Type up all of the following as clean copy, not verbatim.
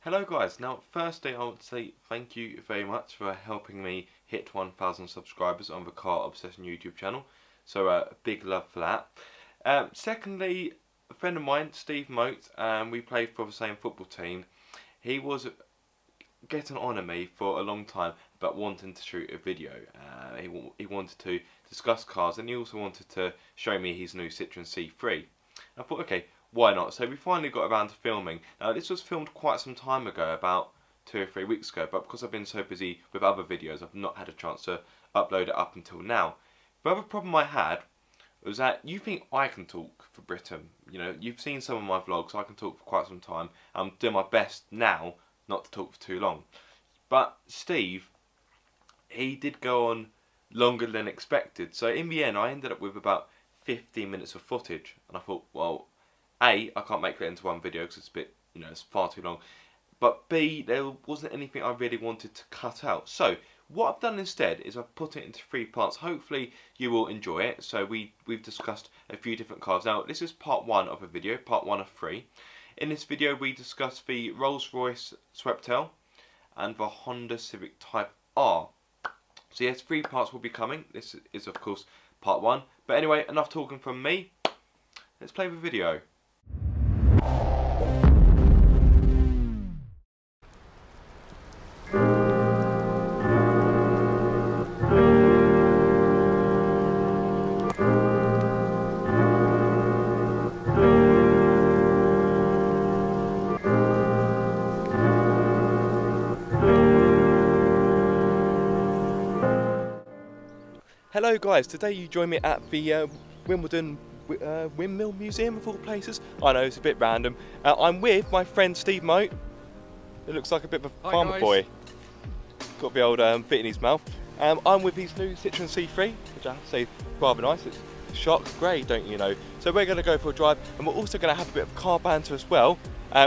Hello guys, now firstly I want to say thank you very much for helping me hit 1,000 subscribers on the Car Obsession YouTube channel, so big love for that. Secondly, a friend of mine, Steve Moat, we played for the same football team. He was getting on at me for a long time about wanting to shoot a video. He wanted to discuss cars, and he also wanted to show me his new Citroen C3. I thought, okay, why not? So we finally got around to filming. Now this was filmed quite some time ago, about 2 or 3 weeks ago, but because I've been so busy with other videos, I've not had a chance to upload it up until now. The other problem I had was that you think I can talk for Britain. You know, you've seen some of my vlogs, I can talk for quite some time. I'm doing my best now not to talk for too long. But Steve, he did go on longer than expected. So in the end, I ended up with about 15 minutes of footage. And I thought, well, A, I can't make that into one video because it's a bit, you know, it's far too long. But B, there wasn't anything I really wanted to cut out. So what I've done instead is I've put it into 3 parts. Hopefully you will enjoy it. So we've discussed a few different cars. Now this is part 1 of a video, part 1 of 3. In this video we discussed the Rolls-Royce Sweptail and the Honda Civic Type R. So yes, 3 parts will be coming. This is of course part 1. But anyway, enough talking from me. Let's play the video. Hello guys, today you join me at the Wimbledon Windmill Museum of all places. I know it's a bit random. I'm with my friend Steve Moat. It looks like a bit of a farmer boy. Got the old bit in his mouth. I'm with his new Citroen C3, which I have to say is rather nice. It's shark grey, don't you know? So we're going to go for a drive, and we're also going to have a bit of car banter as well,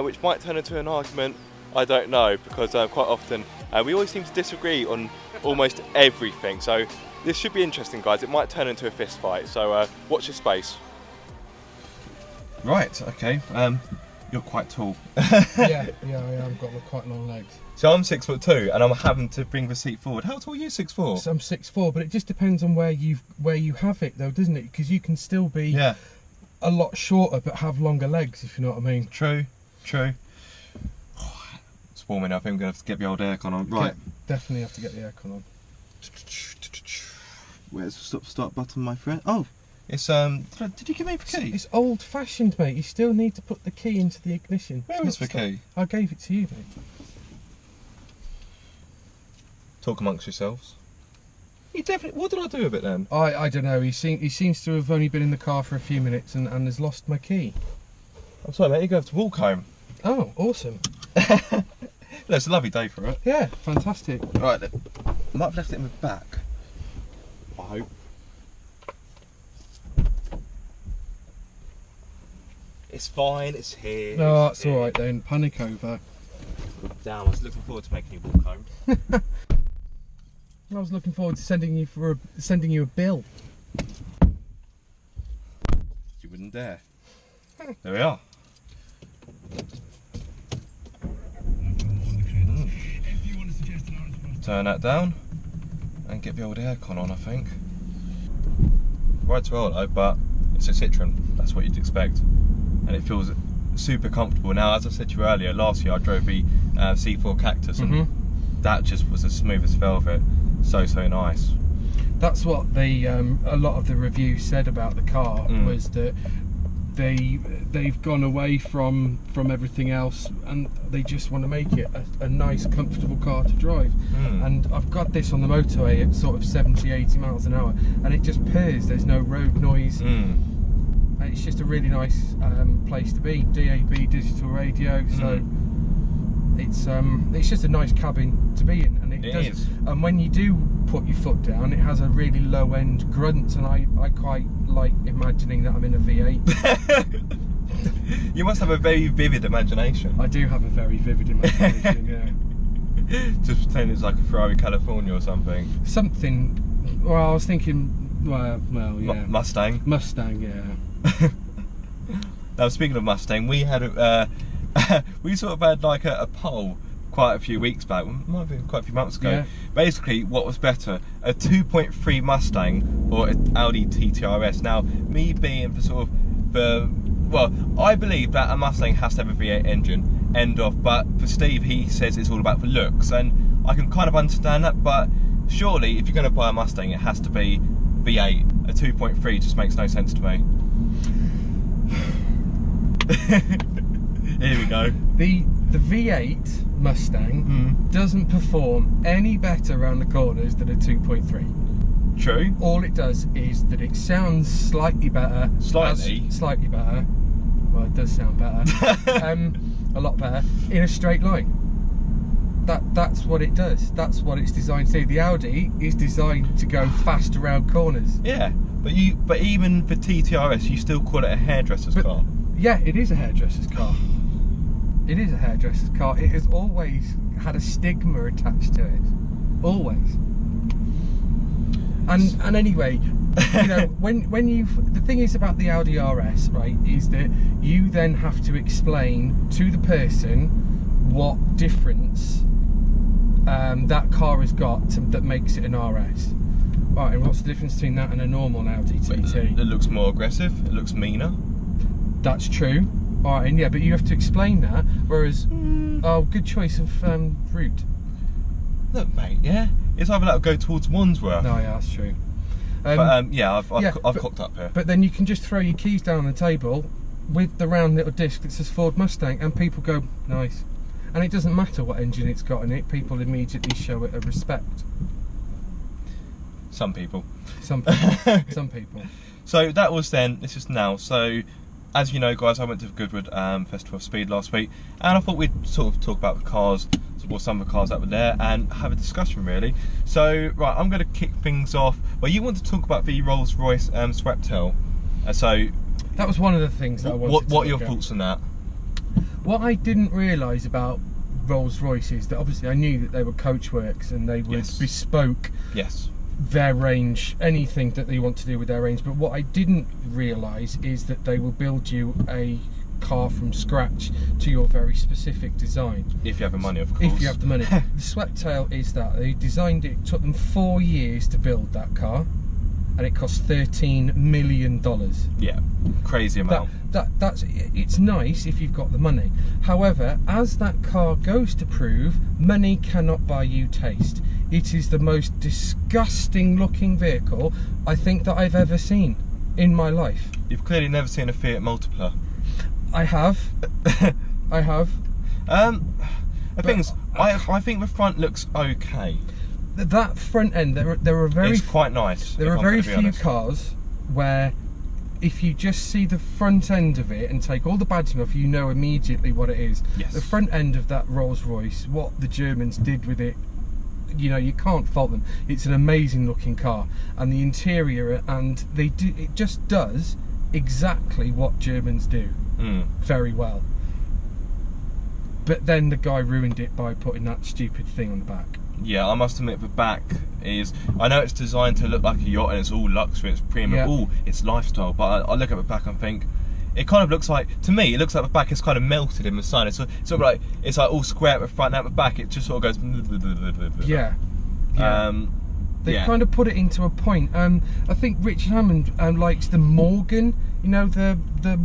which might turn into an argument. I don't know, because quite often we always seem to disagree on almost everything. So this should be interesting, guys. It might turn into a fist fight, so watch your space. Right, okay. You're quite tall. yeah, I am. Got quite long legs. So I'm 6'2", and I'm having to bring the seat forward. How tall are you? 6'4"? So I'm 6'4", but it just depends on where you have it, though, doesn't it? Because you can still be a lot shorter, but have longer legs, if you know what I mean. True. It's warming up. I'm going to have to get the old aircon on. Right. Definitely have to get the aircon on. Where's the start button, my friend? Oh, it's did you give me the key? It's old-fashioned, mate. You still need to put the key into the ignition. Where is the key? I gave it to you, mate. Talk amongst yourselves. You definitely. What did I do with it then? I don't know. He seems to have only been in the car for a few minutes and has lost my key. I'm sorry, mate. You have to walk home. Oh, awesome. No, it's a lovely day for it. Yeah, fantastic. Right, then. I might have left it in the back. I hope. It's fine, it's here. No, that's alright then. Panic over. Damn, I was looking forward to making you walk home. I was looking forward to sending you a bill. You wouldn't dare. There we are. Turn that down and get the old aircon on, I think. Right to roll though, but it's a Citroen, that's what you'd expect. And it feels super comfortable. Now, as I said to you earlier, last year I drove the C4 Cactus, and that just was as smooth as velvet. So nice. That's what a lot of the reviews said about the car, was that they've gone away from everything else and they just want to make it a nice, comfortable car to drive. And I've got this on the motorway at sort of 70-80 miles an hour, and it just purrs. There's no road noise. It's just a really nice place to be. DAB digital radio, so it's just a nice cabin to be in, and it does. And when you do put your foot down, it has a really low end grunt, and I quite like imagining that I'm in a V8. You must have a very vivid imagination. I do have a very vivid imagination. Yeah. Just pretend it's like a Ferrari California or something. Something. Well, I was thinking. Well, yeah. Mustang. Mustang, yeah. Now, speaking of Mustang, we had we sort of had like a poll quite a few weeks back, might have been quite a few months ago. Basically, what was better, a 2.3 Mustang or an Audi TTRS? Now, me being the sort of well, I believe that a Mustang has to have a V8 engine, end of. But for Steve, he says it's all about the looks, and I can kind of understand that. But surely, if you're going to buy a Mustang, it has to be V8. A 2.3 just makes no sense to me. Here we go. The V8 Mustang doesn't perform any better around the corners than a 2.3. True. All it does is that it sounds slightly better. Slightly better. Well, it does sound better. A lot better in a straight line. That's what it does. That's what it's designed to do. The Audi is designed to go fast around corners. Yeah, but even for TTRS, you still call it a hairdresser's car. Yeah, it is a hairdresser's car. It is a hairdresser's car. It has always had a stigma attached to it. Always. And anyway, you know, when you, the thing is about the Audi RS, right, is that you then have to explain to the person what difference that car has got that makes it an RS. Right, and what's the difference between that and a normal Audi TT? It looks more aggressive. It looks meaner. That's true. All right, and yeah, but you have to explain that. Whereas, oh, good choice of route. Look, mate, yeah, it's either that or go towards Wandsworth. No, yeah, that's true. But yeah, I've cocked up here. But then you can just throw your keys down on the table with the round little disc that says Ford Mustang, and people go, nice. And it doesn't matter what engine it's got in it, people immediately show it a respect. Some people. Some people. Some people. So that was then, this is now. So, as you know, guys, I went to the Goodwood Festival of Speed last week, and I thought we'd sort of talk about the cars, or some of the cars that were there, and have a discussion, really. So, right, I'm going to kick things off. Well, you want to talk about the Rolls-Royce Sweptail. So, that was one of the things that I wanted to What are your thoughts on that? What I didn't realise about Rolls-Royce is that obviously I knew that they were Coachworks and they would bespoke their range, anything that they want to do with their range. But what I didn't realise is that they will build you a car from scratch to your very specific design. If you have the money, of course. If you have the money. The Sweptail is that. They designed it, took them 4 years to build that car, and it cost $13 million. Yeah, crazy amount. It's nice if you've got the money. However, as that car goes to prove, money cannot buy you taste. It is the most disgusting looking vehicle I think that I've ever seen in my life. You've clearly never seen a Fiat Multipla. I have. I have. The thing is, I think the front looks okay. That front end, there are very. It's quite nice. There are very few cars where, if you just see the front end of it and take all the badging off, you know immediately what it is. Yes. The front end of that Rolls-Royce, what the Germans did with it, you know, you can't fault them. It's an amazing looking car, and the interior, and it just does exactly what Germans do very well. But then the guy ruined it by putting that stupid thing on the back. Yeah, I must admit the back is, I know it's designed to look like a yacht and it's all luxury, it's premium, it's lifestyle, but I look at the back and think, it kind of looks like, to me, it looks like the back is kind of melted in the sun. It's sort of like, it's like all square at the front and at the back, it just sort of goes. Yeah. They kind of put it into a point. I think Richard Hammond likes the Morgan, you know, the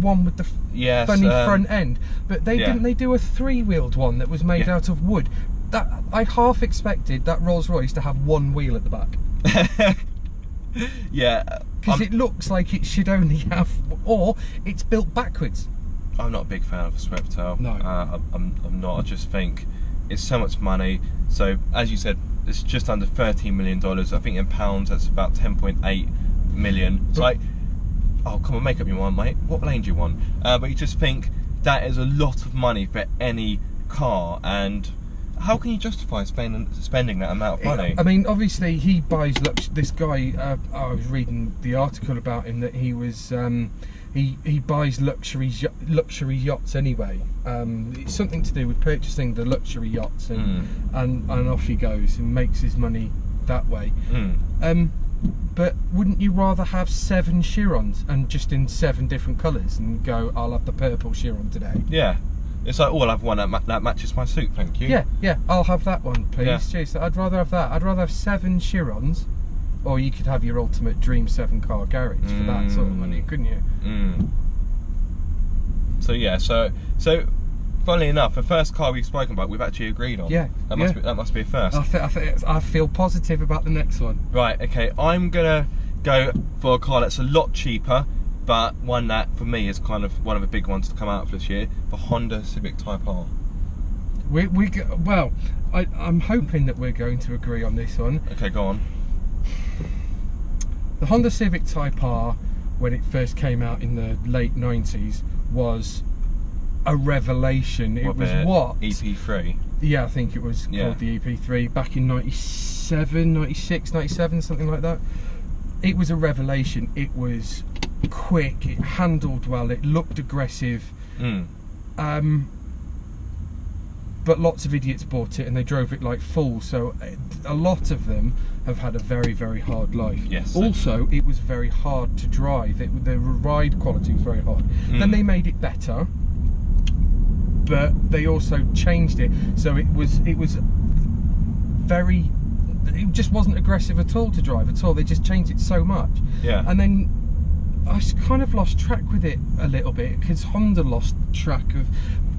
one with the funny front end. But they didn't they do a three-wheeled one that was made out of wood? That I half expected that Rolls-Royce to have one wheel at the back. Yeah. Because it looks like it should only have, or it's built backwards. I'm not a big fan of the Sweptail. No. I'm not. I just think it's so much money. So, as you said, it's just under $13 million. I think in pounds that's about 10.8 million. So like, oh come on, make up your mind, mate. What lane do you want? But you just think that is a lot of money for any car, and how can you justify spending that amount of money? I mean, obviously he buys this guy. I was reading the article about him that he was. He buys luxury yachts anyway. It's something to do with purchasing the luxury yachts, and off he goes and makes his money that way. But wouldn't you rather have 7 Chirons and just in 7 different colours and go, I'll have the purple Chiron today? Yeah. It's like, oh, I'll have one that matches my suit, thank you. Yeah, I'll have that one, please. Yeah. Seriously, I'd rather have that. I'd rather have 7 Chirons, or you could have your ultimate dream 7-car garage for that sort of money, couldn't you? So yeah, so funnily enough, the first car we've spoken about, we've actually agreed on. Yeah, that must be a first. I feel positive about the next one. Right, okay, I'm gonna go for a car that's a lot cheaper, but one that for me is kind of one of the big ones to come out for this year, the Honda Civic Type R. I'm hoping that we're going to agree on this one. Okay, go on. The Honda Civic Type R, when it first came out in the late 90s, was a revelation. It was what? EP3. Yeah, I think it was called the EP3 back in 97, 96, 97, something like that. It was a revelation. It was quick, it handled well, it looked aggressive. But lots of idiots bought it and they drove it like fools, so a lot of them have had a very, very hard life. Yes. Also, it was very hard to drive. The ride quality was very hard. Then they made it better, but they also changed it, so it just wasn't aggressive at all to drive at all. They just changed it so much. Yeah. And then I kind of lost track with it a little bit, because Honda lost track of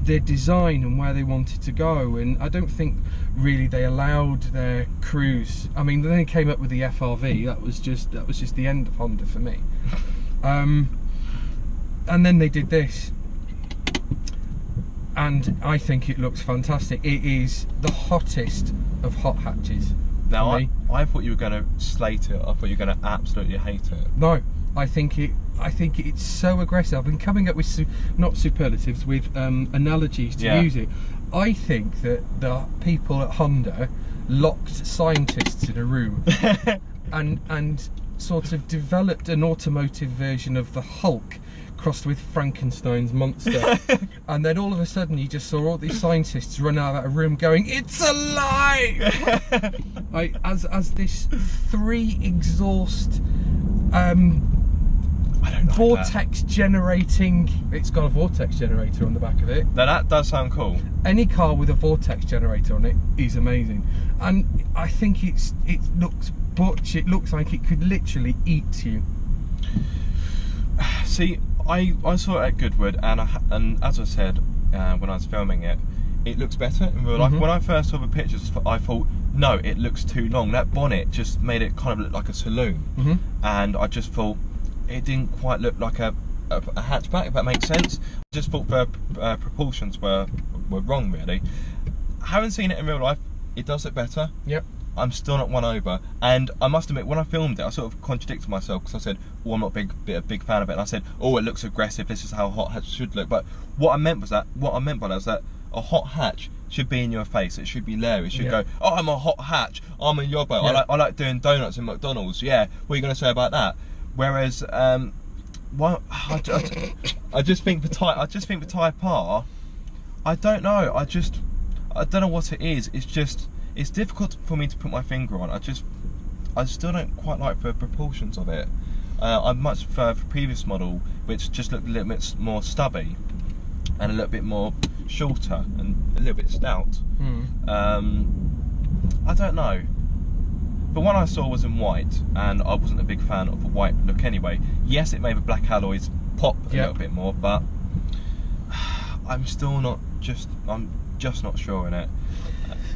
their design and where they wanted to go, and I don't think really they allowed their crews. I mean, then they came up with the FRV. That was just the end of Honda for me. And then they did this, and I think it looks fantastic. It is the hottest of hot hatches. Now, I thought you were going to slate it. I thought you were going to absolutely hate it. No, I think it's so aggressive. I've been coming up with not superlatives, with analogies to use it. I think that the people at Honda locked scientists in a room and sort of developed an automotive version of the Hulk crossed with Frankenstein's monster. And then all of a sudden you just saw all these scientists run out of that room going, "It's alive!" as this 3 exhaust vortex generating. It's got a vortex generator on the back of it. Now that does sound cool. Any car with a vortex generator on it is amazing, and I think it looks butch. It looks like it could literally eat you. See, I saw it at Goodwood, and as I said when I was filming it, it looks better in real life. When I first saw the pictures, I thought, no, it looks too long. That bonnet just made it kind of look like a saloon, and I just thought it didn't quite look like a hatchback, if that makes sense. I just thought the proportions were wrong, really. Having seen it in real life, it does look better. Yep. I'm still not won over, and I must admit, when I filmed it, I sort of contradicted myself, because I said, "Oh, I'm not a big fan of it," and I said, "Oh, it looks aggressive. This is how hot hatch should look." But what I meant by that was that a hot hatch should be in your face. It should be there. It should go, "Oh, I'm a hot hatch. I'm a yobbo. I like doing donuts in McDonald's." Yeah. What are you going to say about that? Whereas, I just think the Type R, I don't know. I don't know what it is. It's difficult for me to put my finger on. I still don't quite like the proportions of it. I much prefer the previous model, which just looked a little bit more stubby and a little bit more shorter and a little bit stout. I don't know. The one I saw was in white, and I wasn't a big fan of the white look anyway. Yes, it made the black alloys pop a little bit more, but I'm just not sure in it.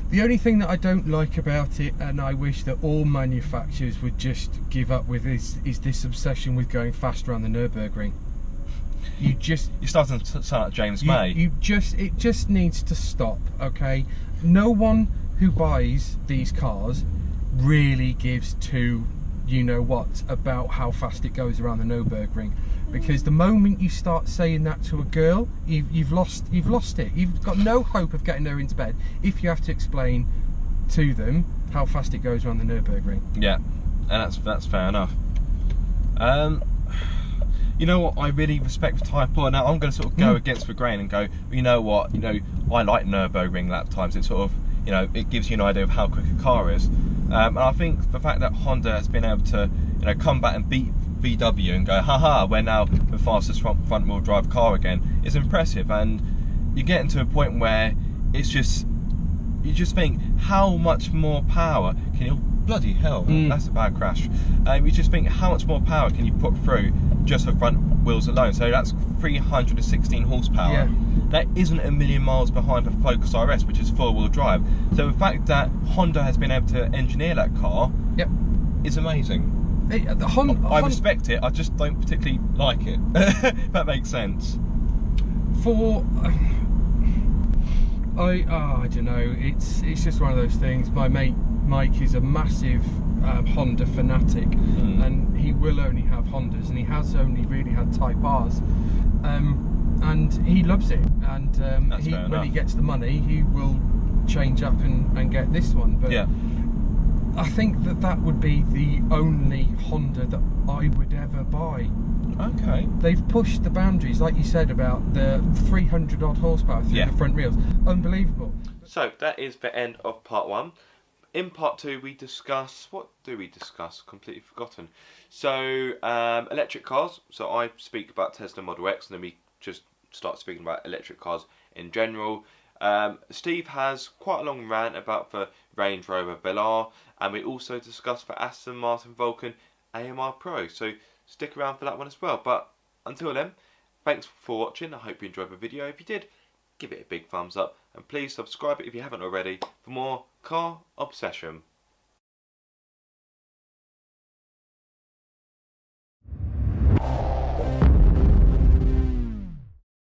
The only thing that I don't like about it, and I wish that all manufacturers would just give up with, is this obsession with going fast around the Nürburgring. You're starting to sound like James May. It just needs to stop, okay? No one who buys these cars really gives two you-know-what about how fast it goes around the Nürburgring. Because the moment you start saying that to a girl, you've lost it. You've got no hope of getting her into bed if you have to explain to them how fast it goes around the Nürburgring. Yeah, and that's fair enough. You know what? I really respect the Type R. Now I'm going to sort of go against the grain and go, you know what? I like Nürburgring lap times. It sort of, it gives you an idea of how quick a car is. And I think the fact that Honda has been able to, come back and beat VW and go, haha, we're now the fastest front-wheel drive car again, is impressive. And you're getting to a point where it's just, you just think, how much more power can you, bloody hell, that's a bad crash. You just think, how much more power can you put through just the front wheels alone? So that's 316 horsepower. Yeah. That isn't a million miles behind the Focus RS, which is 4-wheel drive. So the fact that Honda has been able to engineer that car is amazing. I respect it, I just don't particularly like it. If that makes sense. I don't know, it's just one of those things. My mate Mike is a massive Honda fanatic, and he will only have Hondas, and he has only really had Type Rs, and he loves it, and when he gets the money he will change up and get this one. But I think that would be the only Honda that I would ever buy. Okay. They've pushed the boundaries, like you said, about the 300 odd horsepower through the front wheels. Unbelievable. So that is the end of part 1. In part 2 we discuss, what do we discuss? Completely forgotten. So electric cars. So I speak about Tesla Model X, and then we just start speaking about electric cars in general. Steve has quite a long rant about the Range Rover Velar, and we also discuss the Aston Martin Vulcan AMR Pro. So stick around for that one as well. But until then, thanks for watching. I hope you enjoyed the video. If you did, give it a big thumbs up, and please subscribe if you haven't already for more car obsession.